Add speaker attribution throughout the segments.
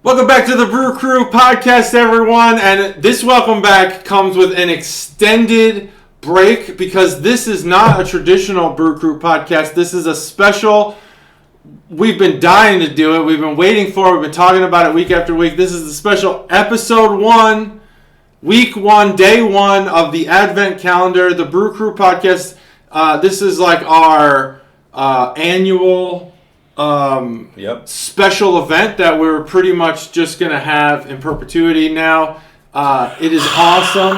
Speaker 1: Welcome back to the Brew Crew podcast, everyone. And this welcome back comes with an extended break because this is not a traditional Brew Crew podcast. This is a special. We've been dying to do it. We've been waiting for it. We've been talking about it week after week. This is the special episode 1, week 1, day 1 of the Advent calendar, the Brew Crew podcast. This is like our annual special event that we're pretty much just going to have in perpetuity now. It is awesome.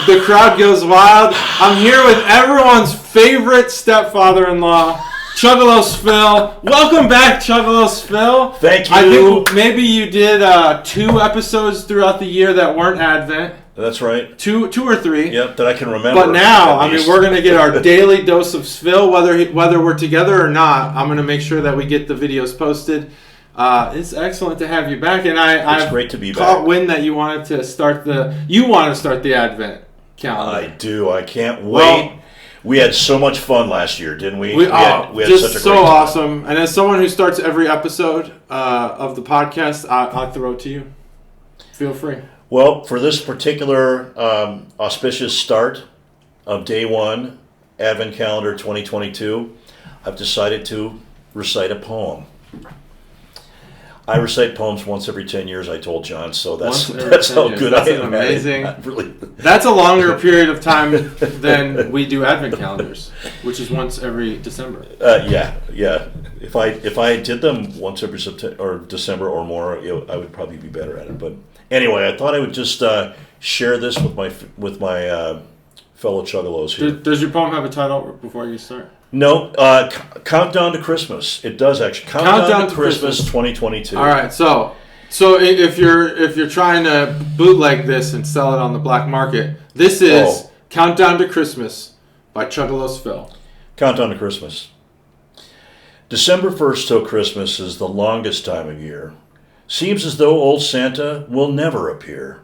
Speaker 1: The crowd goes wild. I'm here with everyone's favorite stepfather-in-law, Chuggalos Phil. Welcome back, Chuggalos Phil.
Speaker 2: Thank you.
Speaker 1: I think maybe you did 2 episodes throughout the year that weren't Advent.
Speaker 2: That's right.
Speaker 1: Two or 3.
Speaker 2: Yep, that I can remember.
Speaker 1: But now, we're going to get our daily dose of Phil, whether we're together or not. I'm going to make sure that we get the videos posted. It's excellent to have you back, and I've
Speaker 2: great to be
Speaker 1: caught
Speaker 2: back.
Speaker 1: wind that you wanted to start the Advent calendar.
Speaker 2: I do. I can't wait.
Speaker 1: Well,
Speaker 2: we had so much fun last year, didn't we?
Speaker 1: We
Speaker 2: had
Speaker 1: just
Speaker 2: such a
Speaker 1: so
Speaker 2: great time.
Speaker 1: awesome. And as someone who starts every episode of the podcast, I'll throw it to you. Feel free.
Speaker 2: Well, for this particular auspicious start of day 1, Advent calendar 2022, I've decided to recite a poem. I recite poems once every 10 years, I told John, so that's how good I am.
Speaker 1: Amazing.
Speaker 2: Really.
Speaker 1: That's a longer period of time than we do Advent calendars, which is once every December.
Speaker 2: Yeah. If I did them once every September or December or more, I would probably be better at it. But anyway, I thought I would just share this with my fellow Chuggalos here.
Speaker 1: Does your poem have a title before you start?
Speaker 2: No, Countdown to Christmas. It does actually. Countdown to Christmas 2022.
Speaker 1: All right, so if you're trying to bootleg this and sell it on the black market, this is Countdown to Christmas by Chuggalos Phil.
Speaker 2: Countdown to Christmas. December 1st till Christmas is the longest time of year. Seems as though old Santa will never appear.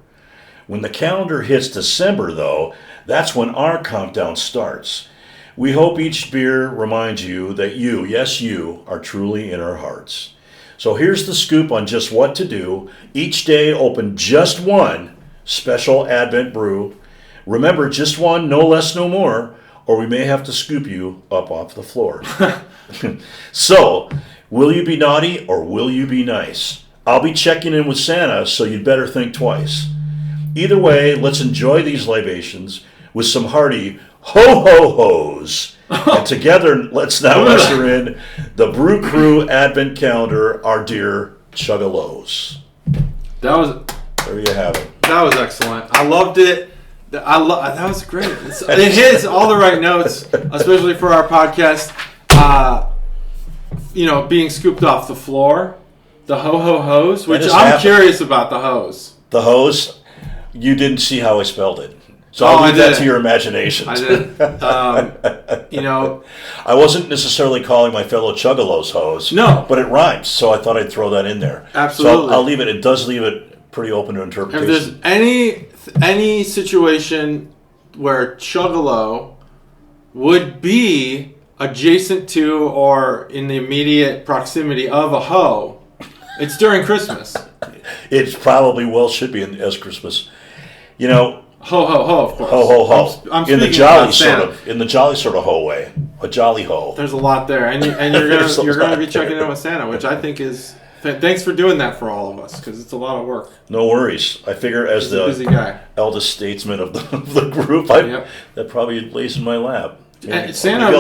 Speaker 2: When the calendar hits December, though, that's when our countdown starts. We hope each beer reminds you that you, yes you, are truly in our hearts. So here's the scoop on just what to do. Each day open just one special Advent brew. Remember, just one, no less, no more, or we may have to scoop you up off the floor. So, will you be naughty or will you be nice? I'll be checking in with Santa, so you'd better think twice. Either way, let's enjoy these libations with some hearty ho-ho-hos. And together, let's now usher in the Brew Crew Advent Calendar, our dear Chuggalos.
Speaker 1: There
Speaker 2: you have it.
Speaker 1: That was excellent. I loved it. That was great. It hits all the right notes, especially for our podcast. Being scooped off the floor, the ho-ho-hos, which I'm curious about the hose.
Speaker 2: The hose, you didn't see how I spelled it. So I'll leave that to your imagination.
Speaker 1: I did.
Speaker 2: I wasn't necessarily calling my fellow Chuggalos hose.
Speaker 1: No.
Speaker 2: But it rhymes, so I thought I'd throw that in there.
Speaker 1: Absolutely.
Speaker 2: So I'll leave it. It does leave it pretty open to interpretation.
Speaker 1: If there's any situation where Chuggalo would be adjacent to or in the immediate proximity of a hoe, it's during Christmas.
Speaker 2: It probably should be as Christmas.
Speaker 1: Ho ho ho, of course.
Speaker 2: Ho ho ho.
Speaker 1: I'm
Speaker 2: in the jolly sort of ho way, a jolly ho.
Speaker 1: There's a lot there, and you're gonna be checking in with Santa, which I think is. Thanks for doing that for all of us, because it's a lot of work.
Speaker 2: No worries. I figure as the
Speaker 1: busy guy,
Speaker 2: eldest statesman of the group, that probably lays in my lap.
Speaker 1: Santa.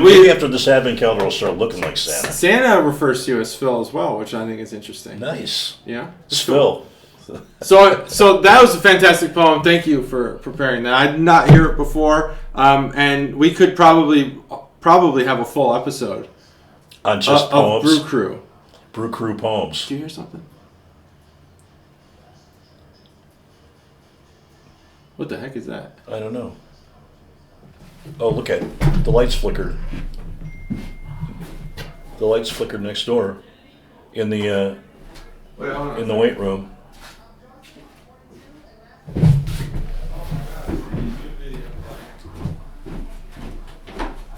Speaker 2: Maybe after this Advent calendar, will start looking like Santa.
Speaker 1: Santa refers to you as Phil as well, which I think is interesting.
Speaker 2: Nice.
Speaker 1: Yeah.
Speaker 2: Phil.
Speaker 1: So that was a fantastic poem. Thank you for preparing that. I did not hear it before, and we could probably have a full episode
Speaker 2: on just poems.
Speaker 1: Of Brew Crew.
Speaker 2: Brew Crew poems.
Speaker 1: Do you hear something? What the heck is that?
Speaker 2: I don't know. Oh, look at it. The lights flickered. The lights flickered next door in the weight room.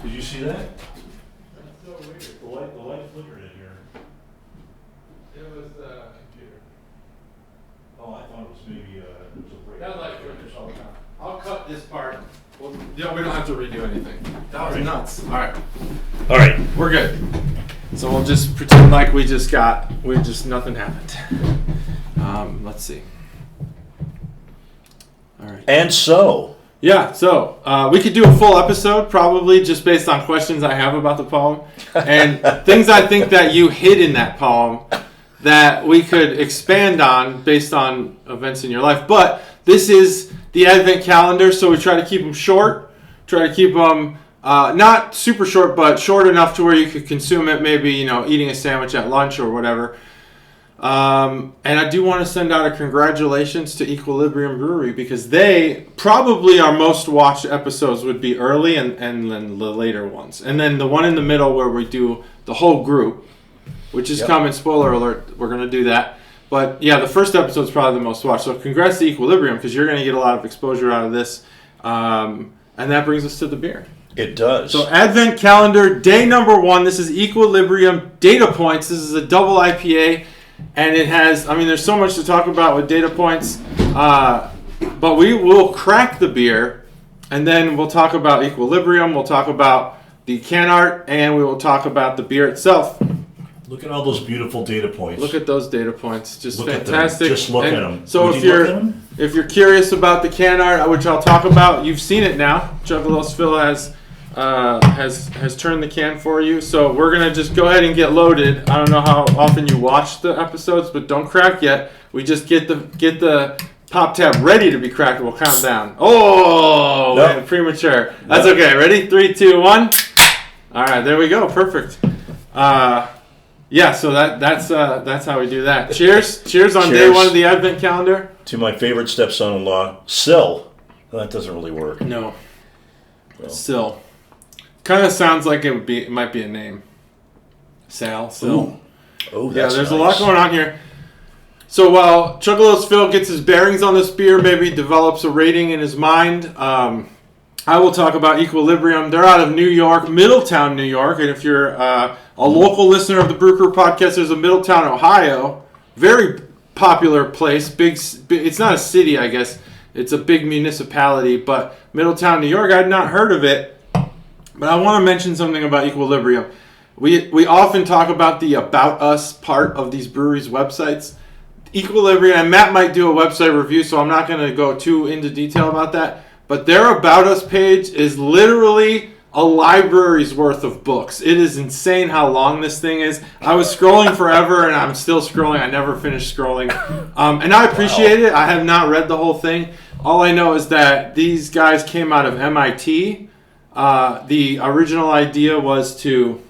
Speaker 2: Did you see that? That's so weird. The light flickered in here.
Speaker 1: It was this part. We don't have to redo anything. That was nuts. All right, we're good. So we'll just pretend like nothing happened. Let's see. All right.
Speaker 2: And so.
Speaker 1: Yeah, so we could do a full episode probably just based on questions I have about the poem and things I think that you hid in that poem that we could expand on based on events in your life. But this is the Advent calendar, so we try to keep them short, try to keep them not super short, but short enough to where you could consume it maybe, eating a sandwich at lunch or whatever. And I do want to send out a congratulations to Equilibrium Brewery because they probably our most watched episodes would be early and then the later ones. And then the one in the middle where we do the whole group, which is coming, spoiler alert, we're going to do that. But yeah, the first episode is probably the most watched. So congrats to Equilibrium because you're going to get a lot of exposure out of this. And that brings us to the beer.
Speaker 2: It does.
Speaker 1: So Advent calendar, day number 1. This is Equilibrium Data Points. This is a double IPA. And it has, there's so much to talk about with data points, but we will crack the beer, and then we'll talk about Equilibrium, we'll talk about the can art, and we will talk about the beer itself.
Speaker 2: Look at all those beautiful data points.
Speaker 1: Look at those data points, just
Speaker 2: look
Speaker 1: fantastic.
Speaker 2: Just look at them.
Speaker 1: So if you're curious about the can art, which I'll talk about, you've seen it now. Juggalos Phil has turned the can for you, so we're gonna just go ahead and get loaded. I don't know how often you watch the episodes, but don't crack yet. We just get the pop tab ready to be cracked. We'll count down. Oh, man, premature. That's okay. Ready? 3, 2, 1. All right, there we go. Perfect. Yeah. So that's how we do that. Cheers on day 1 of the Advent calendar.
Speaker 2: To my favorite stepson-in-law, Sil. Well, that doesn't really work.
Speaker 1: No. Well. Sil. Kind of sounds like it might be a name. Sil.
Speaker 2: Oh, that's
Speaker 1: there's
Speaker 2: nice.
Speaker 1: a lot going on here. So while Juggalos Phil gets his bearings on this beer, maybe develops a rating in his mind, I will talk about Equilibrium. They're out of New York, Middletown, New York. And if you're a local listener of the Brew Crew podcast, there's a Middletown, Ohio. Very popular place. Big. It's not a city, I guess. It's a big municipality. But Middletown, New York, I had not heard of it. But I want to mention something about Equilibrium. We often talk about the About Us part of these breweries' websites. Equilibrium, and Matt might do a website review, so I'm not going to go too into detail about that. But their About Us page is literally a library's worth of books. It is insane how long this thing is. I was scrolling forever, and I'm still scrolling. I never finished scrolling. And I appreciate it. I have not read the whole thing. All I know is that these guys came out of MIT. The original idea was to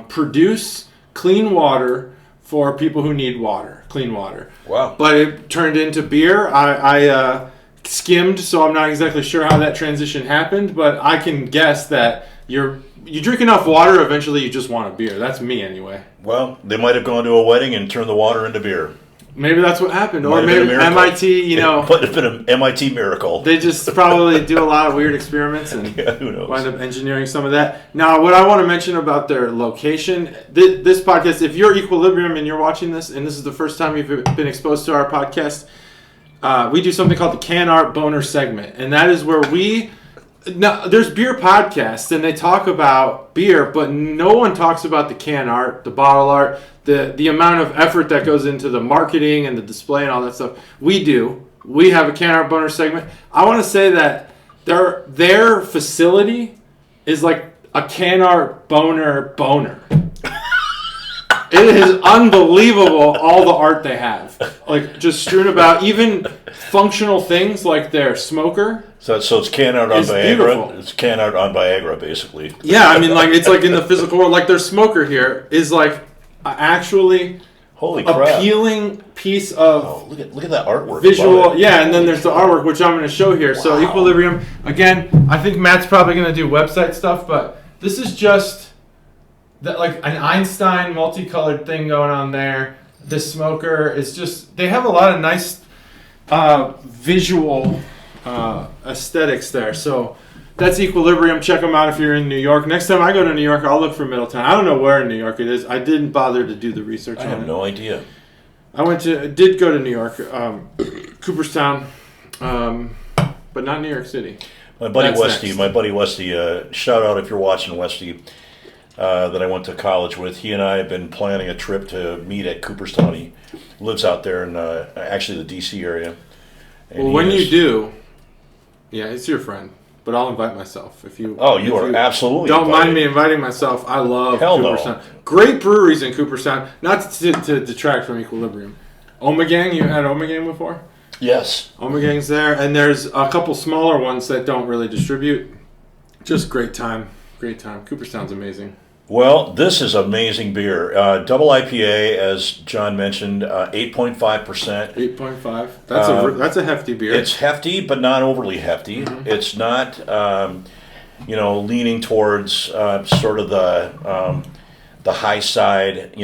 Speaker 1: produce clean water for people who need water, clean water.
Speaker 2: Wow.
Speaker 1: But it turned into beer. I skimmed, so I'm not exactly sure how that transition happened, but I can guess that you drink enough water, eventually you just want a beer. That's me anyway.
Speaker 2: Well, they might have gone to a wedding and turned the water into beer.
Speaker 1: Maybe that's what happened. Or maybe MIT,
Speaker 2: It might have been an MIT miracle.
Speaker 1: They just probably do a lot of weird experiments and
Speaker 2: who knows?
Speaker 1: wind up engineering some of that. Now, what I want to mention about their location, this podcast, if you're Equilibrium and you're watching this, and this is the first time you've been exposed to our podcast, we do something called the Can Art Boner segment. And that is where there's beer podcasts, and they talk about beer, but no one talks about the can art, the bottle art, the amount of effort that goes into the marketing and the display and all that stuff. We do. We have a Can Art Boner segment. I want to say that their facility is like a Can Art boner. It is unbelievable, all the art they have. Like, just strewn about, even functional things like their smoker.
Speaker 2: So it's can art on Viagra.
Speaker 1: Beautiful.
Speaker 2: It's can art on Viagra, basically.
Speaker 1: Yeah, it's like in the physical world. Like, their smoker here is like actually
Speaker 2: holy crap,
Speaker 1: appealing piece of
Speaker 2: look at that artwork.
Speaker 1: Visual. Yeah, and then there's the artwork, which I'm going to show here. Wow. So Equilibrium, again, I think Matt's probably going to do website stuff, but this is just like an Einstein multicolored thing going on there. This smoker is just, they have a lot of nice visual aesthetics there. So that's Equilibrium. Check them out if you're in New York. Next time I go to New York, I'll look for Middletown. I don't know where in New York it is. I didn't bother to do the research on it.
Speaker 2: I have no idea.
Speaker 1: I did go to New York, Cooperstown. but not New York City.
Speaker 2: My buddy
Speaker 1: That's
Speaker 2: Westy,
Speaker 1: next.
Speaker 2: shout out if you're watching, Westy, that I went to college with. He and I have been planning a trip to meet at Cooperstown. He lives out there in actually the D.C. area. And
Speaker 1: Well, when you do, yeah, it's your friend, but I'll invite myself if you.
Speaker 2: Oh, you are absolutely
Speaker 1: don't
Speaker 2: invited.
Speaker 1: mind me inviting myself. I love
Speaker 2: Hell no.
Speaker 1: Cooperstown. Great breweries in Cooperstown. Not to detract from Equilibrium. Omegang, you had Omegang before?
Speaker 2: Yes.
Speaker 1: Omegang's there, and there's a couple smaller ones that don't really distribute. Just great time. Great time. Cooperstown's amazing.
Speaker 2: Well, this is amazing beer. Double IPA, as John mentioned, 8.5%.
Speaker 1: 8.5. That's a hefty beer.
Speaker 2: It's hefty, but not overly hefty.
Speaker 1: Mm-hmm.
Speaker 2: It's not, leaning towards sort of the high side,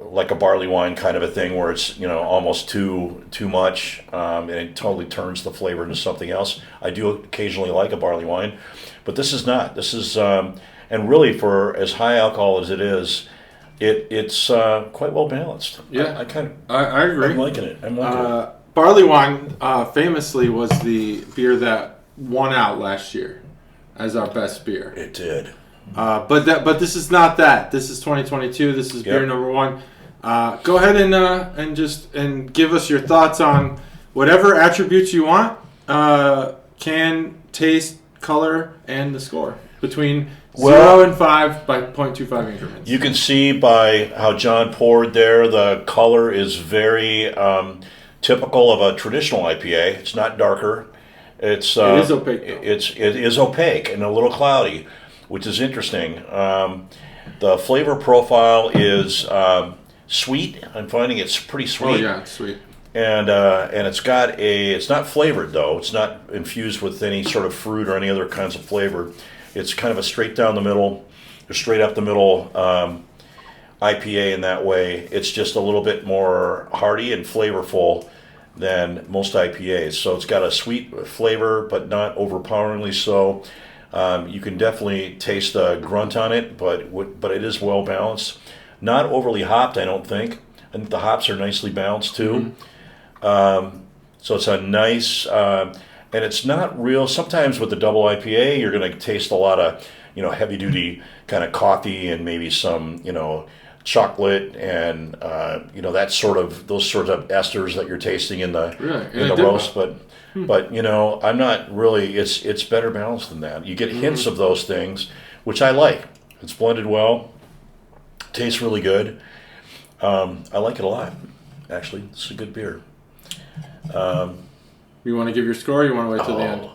Speaker 2: like a barley wine kind of a thing, where it's almost too much, and it totally turns the flavor into something else. I do occasionally like a barley wine, but this is not. This is, and really for as high alcohol as it is, it's quite well balanced.
Speaker 1: Yeah,
Speaker 2: I
Speaker 1: agree.
Speaker 2: I'm liking it.
Speaker 1: Barley wine famously was the beer that won out last year as our best beer.
Speaker 2: It did.
Speaker 1: But this is not that. This is 2022. This is beer number one. Go ahead and give us your thoughts on whatever attributes you want. Can, taste, color, and the score between 0 and 5 by 0.25 increments.
Speaker 2: You can see by how John poured there, the color is very typical of a traditional IPA. It's not darker. It is
Speaker 1: opaque, though.
Speaker 2: It is opaque and a little cloudy, which is interesting. The flavor profile is sweet. I'm finding it's pretty sweet.
Speaker 1: Oh yeah, it's sweet.
Speaker 2: And it's not flavored though. It's not infused with any sort of fruit or any other kinds of flavor. It's kind of a straight down the middle, or straight up the middle IPA in that way. It's just a little bit more hearty and flavorful than most IPAs. So it's got a sweet flavor, but not overpoweringly so. You can definitely taste the grunt on it, but it is well balanced. Not overly hopped, I don't think. I think the hops are nicely balanced too. Mm-hmm. So it's a nice, and it's not real. Sometimes with the double IPA, you're going to taste a lot of, heavy duty kind of coffee and maybe some, chocolate and those sort of esters that you're tasting in the roast. But I'm not really. It's better balanced than that. You get hints of those things, which I like. It's blended well. Tastes really good. I like it a lot. Actually, it's a good beer.
Speaker 1: You want to give your score? Or you want to wait till the end?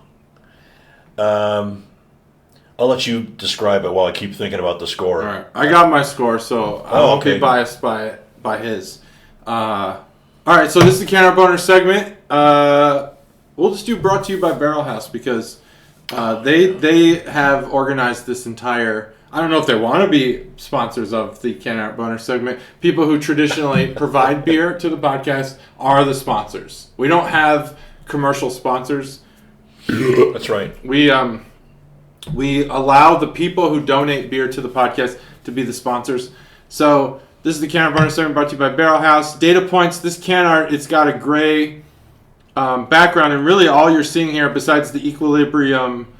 Speaker 2: I'll let you describe it while I keep thinking about the score.
Speaker 1: All right, I got my score, so I won't be biased by his. All right, so this is the Can Art Boner segment. We'll just do brought to you by Barrel House because they have organized this entire. I don't know if they want to be sponsors of the Can Art Boner segment. People who traditionally provide beer to the podcast are the sponsors. We don't have commercial sponsors.
Speaker 2: That's right.
Speaker 1: We allow the people who donate beer to the podcast to be the sponsors. So this is the Can Art Boner segment brought to you by Barrel House. Data points. This can art, it's got a gray background, and really all you're seeing here, besides the Equilibrium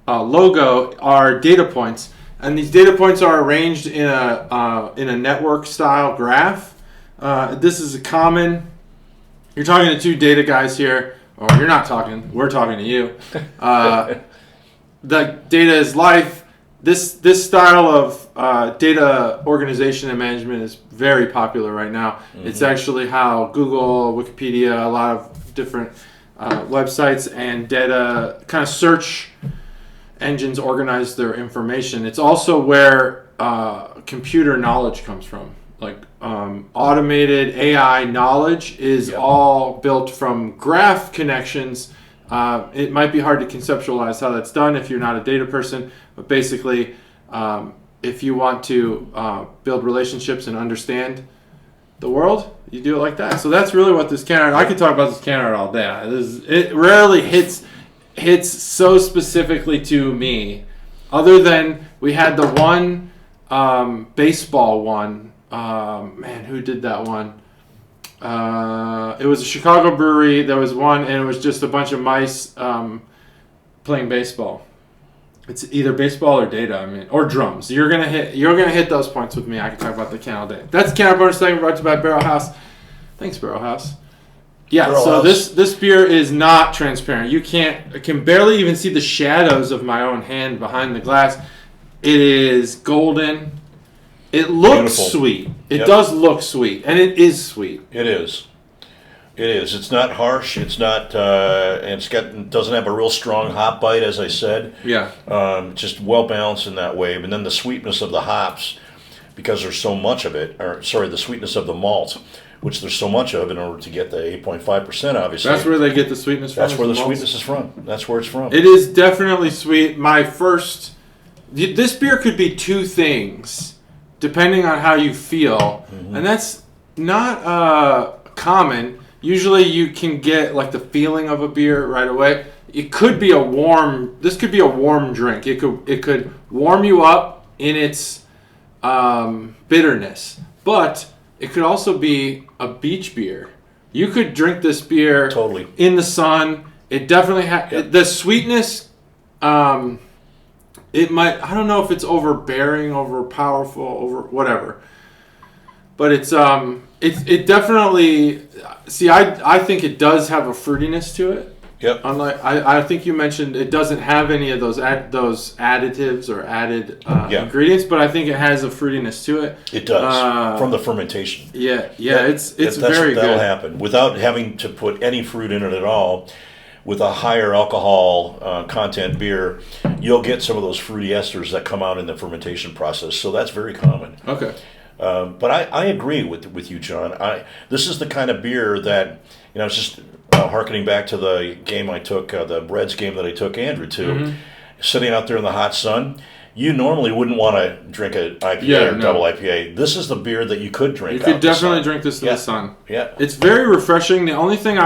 Speaker 1: logo, are data points. And these data points are arranged in a network style graph. This is a common. You're talking to two data guys here, or you're not talking. We're talking to you. The data is life. This style of data organization and management is very popular right now. Mm-hmm. It's actually how Google, Wikipedia, a lot of different websites and data kind of search engines organize their information. It's also where computer knowledge comes from. Like automated AI knowledge is all built from graph connections. It might be hard to conceptualize how that's done if you're not a data person, but basically if you want to build relationships and understand the world, you do it like that. So that's really what this can art. I could talk about this can art all day. It rarely hits so specifically to me, other than we had the one baseball one. Man, who did that one? It was a Chicago brewery. There was one, and it was just a bunch of mice playing baseball. It's either baseball or data, or drums. You're gonna hit those points with me. I can talk about the can all day. That's the Can Bonus segment brought to you by Barrel House. Thanks, Barrel House. Yeah,
Speaker 2: Barrel
Speaker 1: so
Speaker 2: House.
Speaker 1: this beer is not transparent. I can barely even see the shadows of my own hand behind the glass. It is golden. It looks
Speaker 2: Beautiful.
Speaker 1: sweet. It
Speaker 2: Yep.
Speaker 1: does look sweet, and it is sweet.
Speaker 2: It is. It is. It's not harsh. It's not. And doesn't have a real strong hop bite, as I said.
Speaker 1: Yeah.
Speaker 2: Just well balanced in that way. And then the sweetness of the hops, because there's so much of it. The sweetness of the malt, which there's so much of in order to get the 8.5%. Obviously,
Speaker 1: That's where they get the sweetness from.
Speaker 2: That's where the
Speaker 1: malts.
Speaker 2: sweetness is from. That's where it's from.
Speaker 1: It is definitely sweet. This beer could be two things, depending on how you feel, and that's not common. Usually, you can get like the feeling of a beer right away. It could be This could be a warm drink. It could warm you up in its bitterness, but it could also be a beach beer. You could drink this beer
Speaker 2: Totally.
Speaker 1: in the sun. It definitely has the sweetness. It might. I don't know if it's overbearing, over powerful, over whatever. But it's it definitely. See, I think it does have a fruitiness to it.
Speaker 2: Yep.
Speaker 1: Unlike I think you mentioned it doesn't have any of those additives or added ingredients, but I think it has a fruitiness to it.
Speaker 2: It does from the fermentation.
Speaker 1: Yeah. It's very
Speaker 2: That'll
Speaker 1: good.
Speaker 2: happen without having to put any fruit in it at all. With a higher alcohol content beer, you'll get some of those fruity esters that come out in the fermentation process. So that's very common.
Speaker 1: Okay.
Speaker 2: But I agree with you, John. This is the kind of beer that, it's just hearkening back to the game I took, the Reds game that I took Andrew to, sitting out there in the hot sun. You normally wouldn't want to drink an IPA or double IPA. This is the beer that you could drink.
Speaker 1: You could definitely drink this in the sun.
Speaker 2: Yeah.
Speaker 1: It's very refreshing. The only thing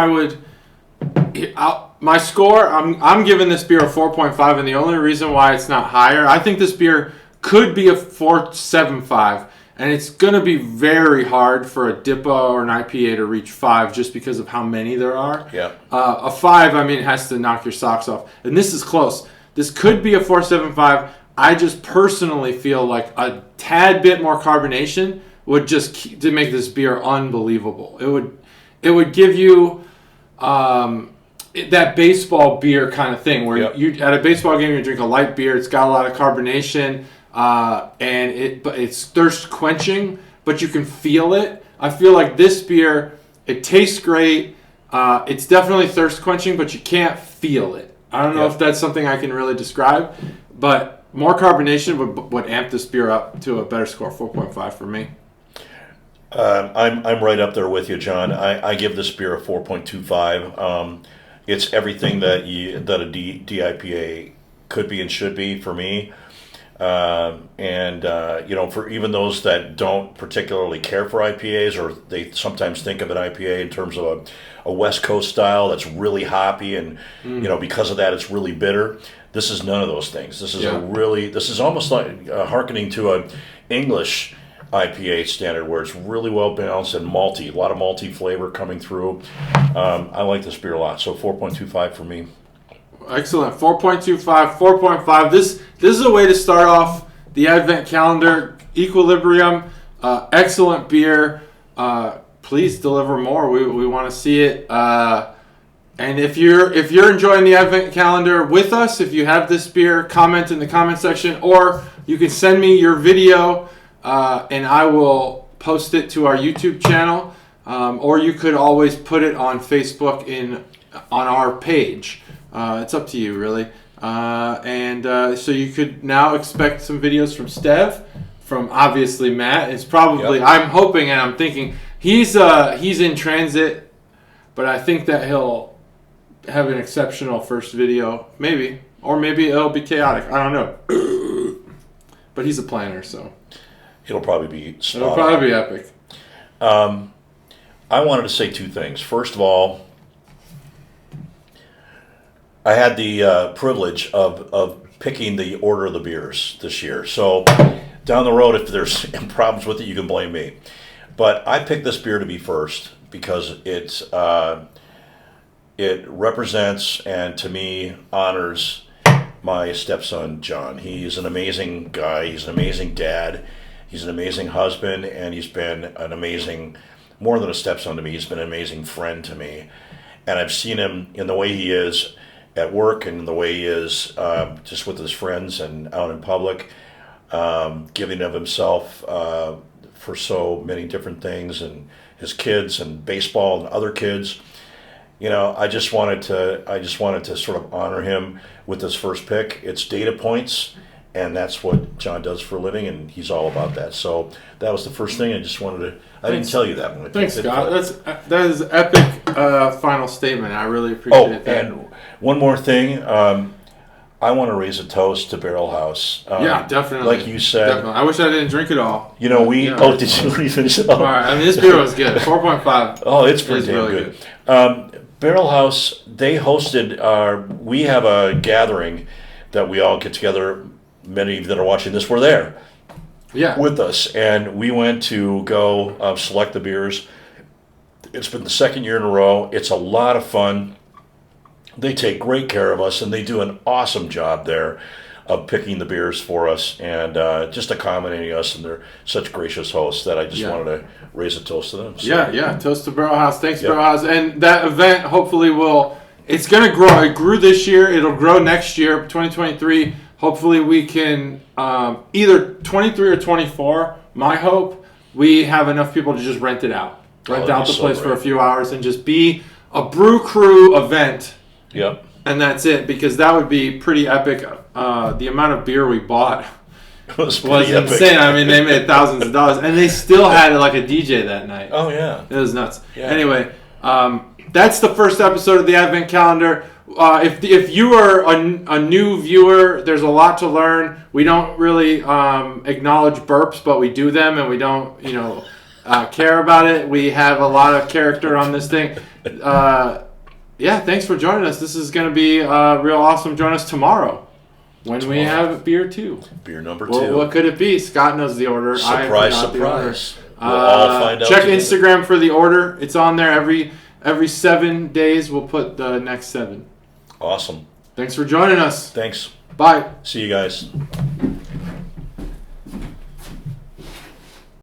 Speaker 1: my score, I'm giving this beer a 4.5, and the only reason why it's not higher, I think this beer could be a 4.75, and it's going to be very hard for a DIPA or an IPA to reach 5 just because of how many there are.
Speaker 2: Yeah.
Speaker 1: A 5, it has to knock your socks off, and this is close. This could be a 4.75. I just personally feel like a tad bit more carbonation would just to make this beer unbelievable. It would give you that baseball beer kind of thing where you at a baseball game you drink a light beer. It's got a lot of carbonation and it's thirst quenching, but you can feel it. I feel like this beer, it tastes great. It's definitely thirst quenching, but you can't feel it. I don't know if that's something I can really describe, but more carbonation would amp this beer up to a better score, 4.5 for me.
Speaker 2: I'm right up there with you, John. I give this beer a 4.25. It's everything that a DIPA could be and should be for me. For even those that don't particularly care for IPAs, or they sometimes think of an IPA in terms of a West Coast style that's really hoppy and because of that it's really bitter. This is none of those things. This is this is almost like hearkening to an English IPA standard where it's really well balanced and malty, a lot of malty flavor coming through. I like this beer a lot, so 4.25 for me.
Speaker 1: Excellent. 4.25, 4.5. This is a way to start off the Advent calendar. Equilibrium, excellent beer. Please deliver more. We want to see it. And if you're enjoying the Advent calendar with us, if you have this beer, comment in the comment section, or you can send me your video, and I will post it to our YouTube channel. Or you could always put it on Facebook on our page. It's up to you, really. So you could now expect some videos from Stev, from obviously Matt. It's probably I'm hoping and I'm thinking he's in transit, but I think that he'll have an exceptional first video, maybe, or maybe it'll be chaotic. I don't know, but he's a planner, so
Speaker 2: it'll probably be spot
Speaker 1: it'll probably be epic.
Speaker 2: I wanted to say two things. First of all, I had the privilege of picking the order of the beers this year. So down the road, if there's problems with it, you can blame me. But I picked this beer to be first because it represents and to me honors my stepson John. He's an amazing guy. He's an amazing dad. He's an amazing husband, and he's been an amazing, more than a stepson to me. He's been an amazing friend to me, and I've seen him in the way he is at work and the way he is just with his friends and out in public, giving of himself for so many different things, and his kids and baseball and other kids. You know, I just wanted to sort of honor him with this first pick. It's data points, and that's what John does for a living, and he's all about that. So that was the first thing. I just wanted to. I didn't tell you that one.
Speaker 1: Thanks, Scott. That is epic final statement. I really appreciate that.
Speaker 2: And one more thing. I want to raise a toast to Barrel House.
Speaker 1: Yeah, definitely.
Speaker 2: Like you said.
Speaker 1: Definitely. I wish I didn't drink it all.
Speaker 2: You know, did you finish it all?
Speaker 1: All right. I mean, this beer was good. 4.5.
Speaker 2: Oh, it's pretty damn really good. Barrel House, they hosted we have a gathering that we all get together. Many that are watching this were there with us. And we went to go select the beers. It's been the second year in a row. It's a lot of fun. They take great care of us, and they do an awesome job there of picking the beers for us and just accommodating us. And they're such gracious hosts that I just wanted to raise a toast to them. So.
Speaker 1: Yeah. Toast to Barrel House. Thanks, Barrel House. And that event hopefully it's going to grow. It grew this year. It'll grow next year, 2023. Hopefully we can, either 23 or 24, my hope, we have enough people to just rent it out. Rent out the place for a few hours and just be a Brew Crew event.
Speaker 2: Yep.
Speaker 1: And that's it, because that would be pretty epic. The amount of beer we bought was insane. I mean, they made thousands of dollars, and they still had like a DJ that night.
Speaker 2: Oh, yeah.
Speaker 1: It was nuts. Yeah. Anyway, that's the first episode of the Advent Calendar. If you are a new viewer, there's a lot to learn. We don't really acknowledge burps, but we do them, and we don't, care about it. We have a lot of character on this thing. Thanks for joining us. This is going to be real awesome. Join us tomorrow when we have beer 2.
Speaker 2: Beer number 2.
Speaker 1: What could it be? Scott knows the order.
Speaker 2: Surprise. We'll all find out.
Speaker 1: Check
Speaker 2: together.
Speaker 1: Instagram for the order. It's on there every 7 days. We'll put the next 7.
Speaker 2: Awesome.
Speaker 1: Thanks for joining us.
Speaker 2: Thanks.
Speaker 1: Bye.
Speaker 2: See you guys.